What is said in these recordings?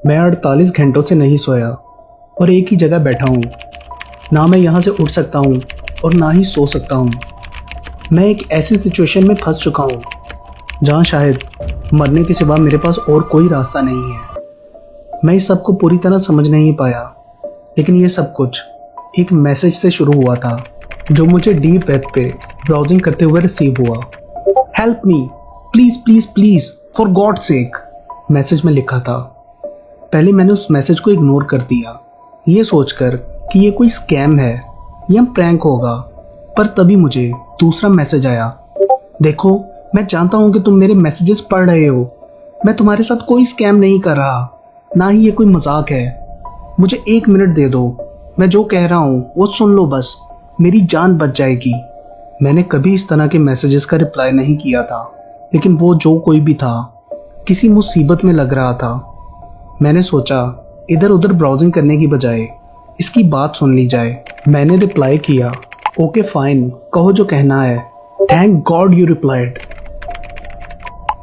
मैं 48 घंटों से नहीं सोया और एक ही जगह बैठा हूँ। ना मैं यहाँ से उठ सकता हूँ और ना ही सो सकता हूँ। मैं एक ऐसी सिचुएशन में फंस चुका हूँ जहाँ शायद मरने के सिवा मेरे पास और कोई रास्ता नहीं है। मैं इस सब को पूरी तरह समझ नहीं पाया, लेकिन ये सब कुछ एक मैसेज से शुरू हुआ था जो मुझे डीप वेब पे ब्राउजिंग करते हुए रिसीव हुआ। Help me, please please please, for God sake, message में लिखा था। पहले मैंने उस मैसेज को इग्नोर कर दिया, ये सोचकर कि ये कोई स्कैम है या प्रैंक होगा। पर तभी मुझे दूसरा मैसेज आया। देखो, मैं जानता हूं कि तुम मेरे मैसेजेस पढ़ रहे हो। मैं तुम्हारे साथ कोई स्कैम नहीं कर रहा, ना ही ये कोई मजाक है। मुझे 1 मिनट दे दो, मैं जो कह रहा हूं वो सुन लो, बस मेरी जान बच जाएगी। मैंने कभी इस तरह के मैसेजेस का रिप्लाई नहीं किया था, लेकिन वो जो कोई भी था किसी मुसीबत में लग रहा था। मैंने सोचा इधर उधर ब्राउजिंग करने की बजाय इसकी बात सुन ली जाए। मैंने रिप्लाई किया, ओके फाइन, कहो जो कहना है। Thank God you replied.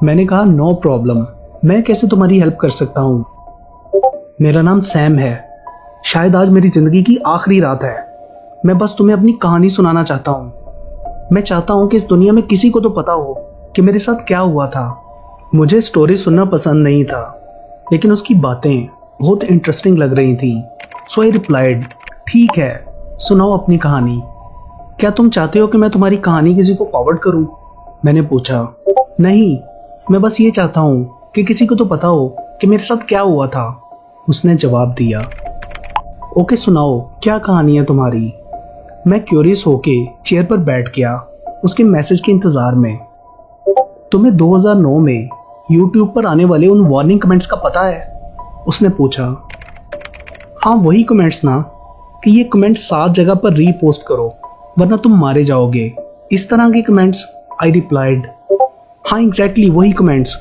मैंने कहा, नो प्रॉब्लम, मैं कैसे तुम्हारी हेल्प कर सकता हूँ। मेरा नाम सैम है। शायद आज मेरी जिंदगी की आखिरी रात है। मैं बस तुम्हें अपनी कहानी सुनाना चाहता हूँ। मैं चाहता हूँ कि इस दुनिया में किसी को तो पता हो कि मेरे साथ क्या हुआ था। मुझे स्टोरी सुनना पसंद नहीं था, लेकिन उसकी बातें बहुत इंटरेस्टिंग लग रही थी। सो आई रिप्लाइड, ठीक है, सुनाओ अपनी कहानी। क्या तुम चाहते हो कि मैं तुम्हारी कहानी किसी को फॉरवर्ड करूं? मैंने पूछा। नहीं, मैं बस ये चाहता हूं कि किसी को तो पता हो कि मेरे साथ क्या हुआ था। उसने जवाब दिया, ओके सुनाओ, क्या कहानी है तुम्हारी। मैं क्यूरियस होके चेयर पर बैठ गया, उसके मैसेज के इंतजार में। तुम्हें 2009 में YouTube पर आने वाले उन वार्निंग कमेंट्स का पता है? उसने पूछा। हाँ, वही कमेंट्स ना, कि ये कमेंट 7 जगह पर रीपोस्ट करो वरना तुम मारे जाओगे, इस तरह के कमेंट्स। आई रिप्लाइड, हाँ एग्जैक्टली वही कमेंट्स।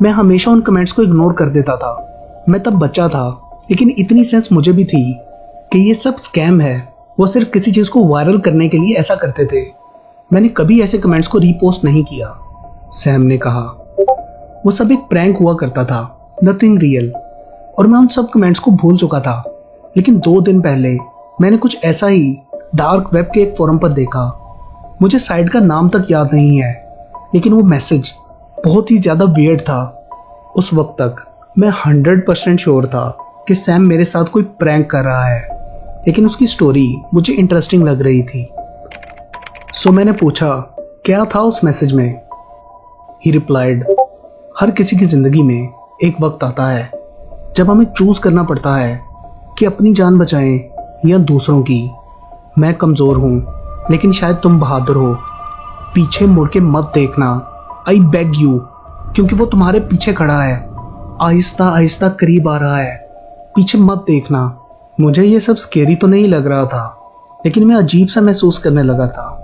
मैं हमेशा उन कमेंट्स को इग्नोर कर देता था। मैं तब बच्चा था, लेकिन इतनी सेंस मुझे भी थी कि ये सब स्कैम है। वो सिर्फ किसी चीज को वायरल करने के लिए ऐसा करते थे। मैंने कभी ऐसे कमेंट्स को रीपोस्ट नहीं किया। सैम ने कहा, वो सब एक प्रैंक हुआ करता था, नथिंग रियल। और मैं उन सब कमेंट्स को भूल चुका था। लेकिन 2 दिन पहले मैंने कुछ ऐसा ही डार्क वेब के एक फोरम पर देखा। मुझे साइट का नाम तक याद नहीं है, लेकिन वो मैसेज बहुत ही ज्यादा वियर्ड था। उस वक्त तक मैं 100% श्योर था कि सैम मेरे साथ कोई प्रैंक कर रहा है, लेकिन उसकी स्टोरी मुझे इंटरेस्टिंग लग रही थी। सो मैंने पूछा, क्या था उस मैसेज में? ही रिप्लाइड, हर किसी की जिंदगी में एक वक्त आता है जब हमें चूज करना पड़ता है कि अपनी जान बचाएं या दूसरों की। मैं कमजोर हूं, लेकिन शायद तुम बहादुर हो। पीछे मुड़ के मत देखना, आई बेग यू, क्योंकि वो तुम्हारे पीछे खड़ा है, आहिस्ता आहिस्ता करीब आ रहा है। पीछे मत देखना। मुझे ये सब स्केरी तो नहीं लग रहा था, लेकिन मैं अजीब सा महसूस करने लगा था।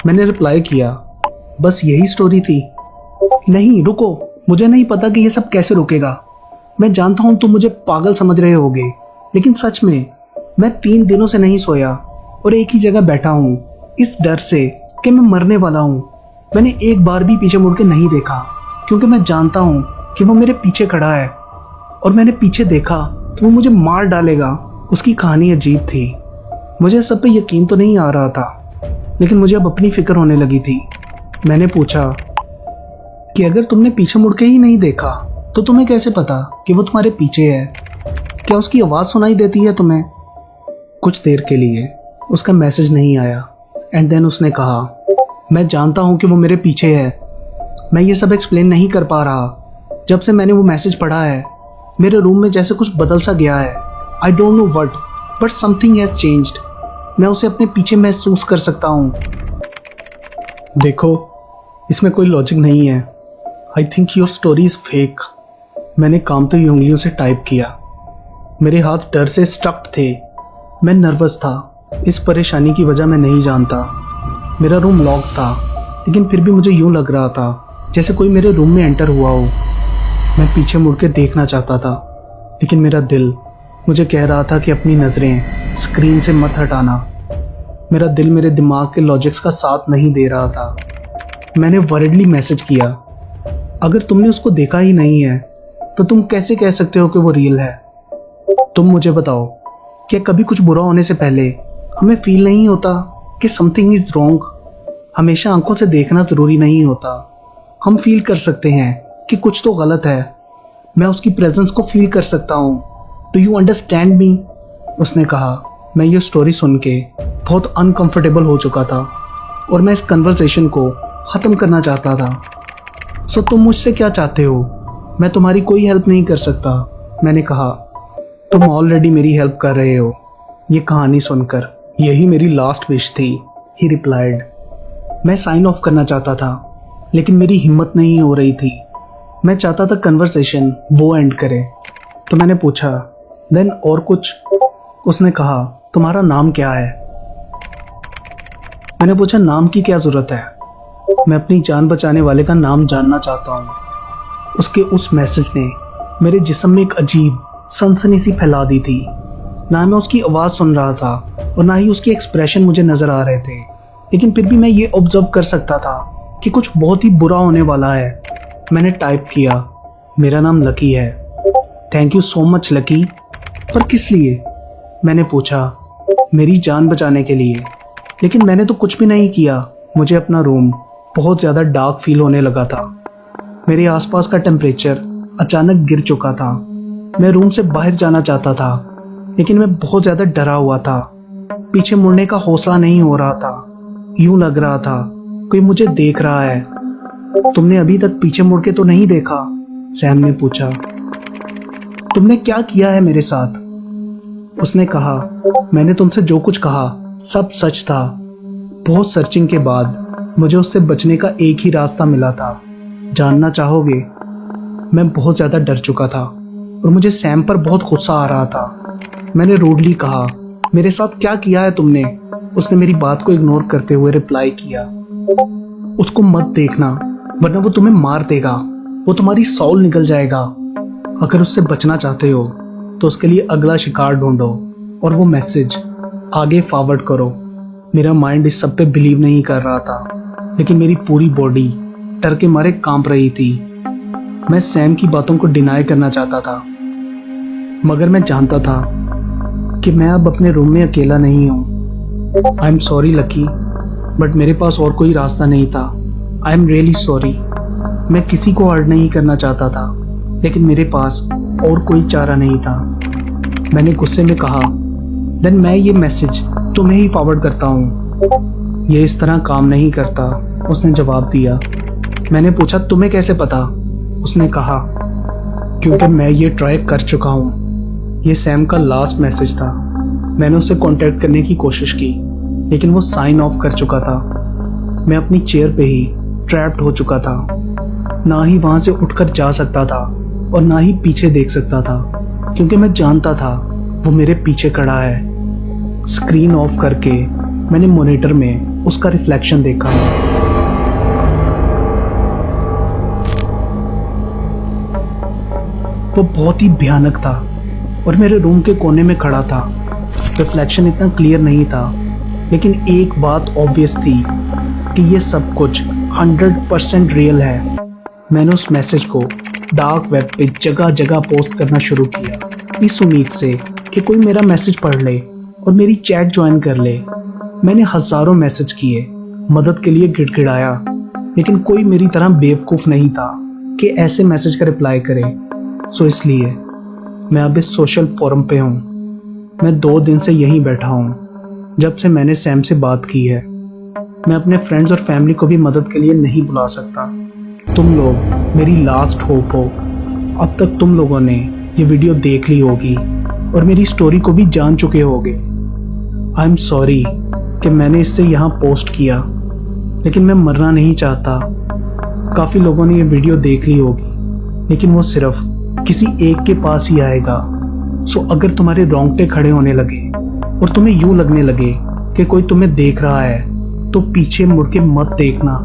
मैंने रिप्लाई किया, बस यही स्टोरी थी। नहीं रुको, मुझे नहीं पता कि ये सब कैसे रुकेगा। मैं जानता हूं तुम मुझे पागल समझ रहे होगे, लेकिन सच में मैं 3 दिनों से नहीं सोया और एक ही जगह बैठा हूं, इस डर से कि मैं मरने वाला हूं। मैंने एक बार भी पीछे मुड़ के नहीं देखा, क्योंकि मैं जानता हूं कि वो मेरे पीछे खड़ा है और मैंने पीछे देखा तो वो मुझे मार डालेगा। उसकी कहानी अजीब थी। मुझे सब पे यकीन तो नहीं आ रहा था, लेकिन मुझे अब अपनी फिक्र होने लगी थी। मैंने पूछा कि अगर तुमने पीछे मुड़ के ही नहीं देखा तो तुम्हें कैसे पता कि वो तुम्हारे पीछे है? क्या उसकी आवाज सुनाई देती है तुम्हें? कुछ देर के लिए उसका मैसेज नहीं आया एंड देन उसने कहा, मैं जानता हूं कि वो मेरे पीछे है। मैं ये सब एक्सप्लेन नहीं कर पा रहा। जब से मैंने वो मैसेज पढ़ा है, मेरे रूम में जैसे कुछ बदल सा गया है। I don't know what, but something has changed. मैं उसे अपने पीछे महसूस कर सकता हूं। देखो, इसमें कोई लॉजिक नहीं है। I think your story is fake. मैंने कांपती हुई उंगलियों से टाइप किया। मेरे हाथ डर से स्टक्ड थे। मैं नर्वस था। इस परेशानी की वजह मैं नहीं जानता। मेरा रूम लॉक था, लेकिन फिर भी मुझे यूं लग रहा था जैसे कोई मेरे रूम में एंटर हुआ हो। मैं पीछे मुड़ के देखना चाहता था, लेकिन मेरा दिल मुझे कह रहा था कि अपनी नजरें स्क्रीन से मत हटाना। मेरा दिल मेरे दिमाग के लॉजिक्स का साथ नहीं दे रहा था। मैंने वर्डली मैसेज किया, अगर तुमने उसको देखा ही नहीं है तो तुम कैसे कह सकते हो कि वो रियल है? तुम मुझे बताओ, क्या कभी कुछ बुरा होने से पहले हमें फील नहीं होता कि समथिंग इज रॉन्ग? हमेशा आंखों से देखना जरूरी नहीं होता, हम फील कर सकते हैं कि कुछ तो गलत है। मैं उसकी प्रेजेंस को फील कर सकता हूँ। Do you understand me? उसने कहा। मैं ये स्टोरी सुन के बहुत अनकंफर्टेबल हो चुका था और मैं इस कन्वर्सेशन को ख़त्म करना चाहता था। सो तुम मुझसे क्या चाहते हो? मैं तुम्हारी कोई हेल्प नहीं कर सकता, मैंने कहा। तुम ऑलरेडी मेरी हेल्प कर रहे हो ये कहानी सुनकर। यही मेरी लास्ट विश थी, ही रिप्लाइड। मैं साइन ऑफ करना चाहता था लेकिन मेरी हिम्मत नहीं हो रही थी। मैं चाहता था कन्वर्सेशन वो एंड करे। तो मैंने पूछा, देन और कुछ? उसने कहा, तुम्हारा नाम क्या है? मैंने पूछा, नाम की क्या जरूरत है? मैं अपनी जान बचाने वाले का नाम जानना चाहता हूँ। उसके उस मैसेज ने मेरे जिस्म में एक अजीब सनसनी सी फैला दी थी। ना मैं उसकी आवाज़ सुन रहा था और ना ही उसके एक्सप्रेशन मुझे नजर आ रहे थे, लेकिन फिर भी मैं ये ऑब्जर्व कर सकता था कि कुछ बहुत ही बुरा होने वाला है। मैंने टाइप किया, मेरा नाम लकी है। Thank you so much lucky. पर किस लिए? मैंने पूछा। मेरी जान बचाने के लिए। लेकिन मैंने तो कुछ भी नहीं किया। मुझे अपना रूम बहुत ज़्यादा डार्क फील होने लगा था। मेरे आसपास का टेम्परेचर अचानक गिर चुका था। मैं रूम से बाहर जाना चाहता था लेकिन मैं बहुत ज़्यादा डरा हुआ था। पीछे मुड़ने का हौसला नहीं हो रहा था। यूं लग रहा था कोई मुझे देख रहा है। तुमने अभी तक पीछे मुड़ के तो नहीं देखा? सैम ने पूछा। तुमने क्या किया है मेरे साथ? उसने कहा, मैंने तुमसे जो कुछ कहा सब सच था। बहुत सर्चिंग के बाद मुझे उससे बचने का एक ही रास्ता मिला था। जानना चाहोगे? मैं बहुत ज्यादा डर चुका था और मुझे सैम पर बहुत गुस्सा आ रहा था। मैंने रूडली कहा, मेरे साथ क्या किया है तुमने? उसने मेरी बात को इग्नोर करते हुए रिप्लाई किया, उसको मत देखना वरना वो तुम्हें मार देगा। वो तुम्हारी सॉल निकल जाएगा। अगर उससे बचना चाहते हो तो उसके लिए अगला शिकार ढूंढो और वो मैसेज आगे फॉरवर्ड करो। मेरा माइंड इस सब पे बिलीव नहीं कर रहा था लेकिन मेरी पूरी बॉडी डर के मारे कांप रही थी। मैं सैम की बातों को डिनाई करना चाहता था मगर मैं जानता था कि मैं अब अपने रूम में अकेला नहीं हूँ। I am sorry lucky, but मेरे पास और कोई रास्ता नहीं था। I am really sorry. मैं किसी को हर्ट नहीं करना चाहता था लेकिन मेरे पास और कोई चारा नहीं था। मैंने गुस्से में कहा, देन मैं ये मैसेज तुम्हें ही फॉरवर्ड करता हूँ। ये इस तरह काम नहीं करता, उसने जवाब दिया। मैंने पूछा, तुम्हें कैसे पता? उसने कहा, क्योंकि मैं ये ट्राई कर चुका हूँ। ये सैम का लास्ट मैसेज था। मैंने उसे कांटेक्ट करने की कोशिश की लेकिन वो साइन ऑफ कर चुका था। मैं अपनी चेयर पे ही ट्रैप्ड हो चुका था। ना ही वहां से उठकर जा सकता था और ना ही पीछे देख सकता था क्योंकि मैं जानता था वो मेरे पीछे खड़ा है। स्क्रीन ऑफ करके मैंने मॉनिटर में उसका रिफ्लेक्शन देखा। वो बहुत ही भयानक था और मेरे रूम के कोने में खड़ा था। रिफ्लेक्शन इतना क्लियर नहीं था लेकिन एक बात ऑब्वियस थी कि ये सब कुछ 100% रियल है। मैंने उस मैसेज को डार्क वेब पे जगह जगह पोस्ट करना शुरू किया इस उम्मीद से कि कोई मेरा मैसेज पढ़ ले और मेरी चैट ज्वाइन कर ले। मैंने हजारों मैसेज किए, मदद के लिए गिड़गिड़ाया लेकिन कोई मेरी तरह बेवकूफ नहीं था कि ऐसे मैसेज का रिप्लाई करे। सो इसलिए मैं अब इस सोशल फोरम पे हूँ। मैं 2 दिन से यहीं बैठा हूँ जब से मैंने सैम से बात की है। मैं अपने फ्रेंड्स और फैमिली को भी मदद के लिए नहीं बुला सकता। तुम लोग मेरी लास्ट होप हो। अब तक तुम लोगों ने ये वीडियो देख ली होगी और मेरी स्टोरी को भी जान चुके होगे। आई एम सॉरी कि मैंने इससे यहाँ पोस्ट किया लेकिन मैं मरना नहीं चाहता। काफी लोगों ने ये वीडियो देख ली होगी लेकिन वो सिर्फ किसी एक के पास ही आएगा। सो अगर तुम्हारे रोंगटे खड़े होने लगे और तुम्हें यूं लगने लगे कि कोई तुम्हें देख रहा है तो पीछे मुड़ के मत देखना।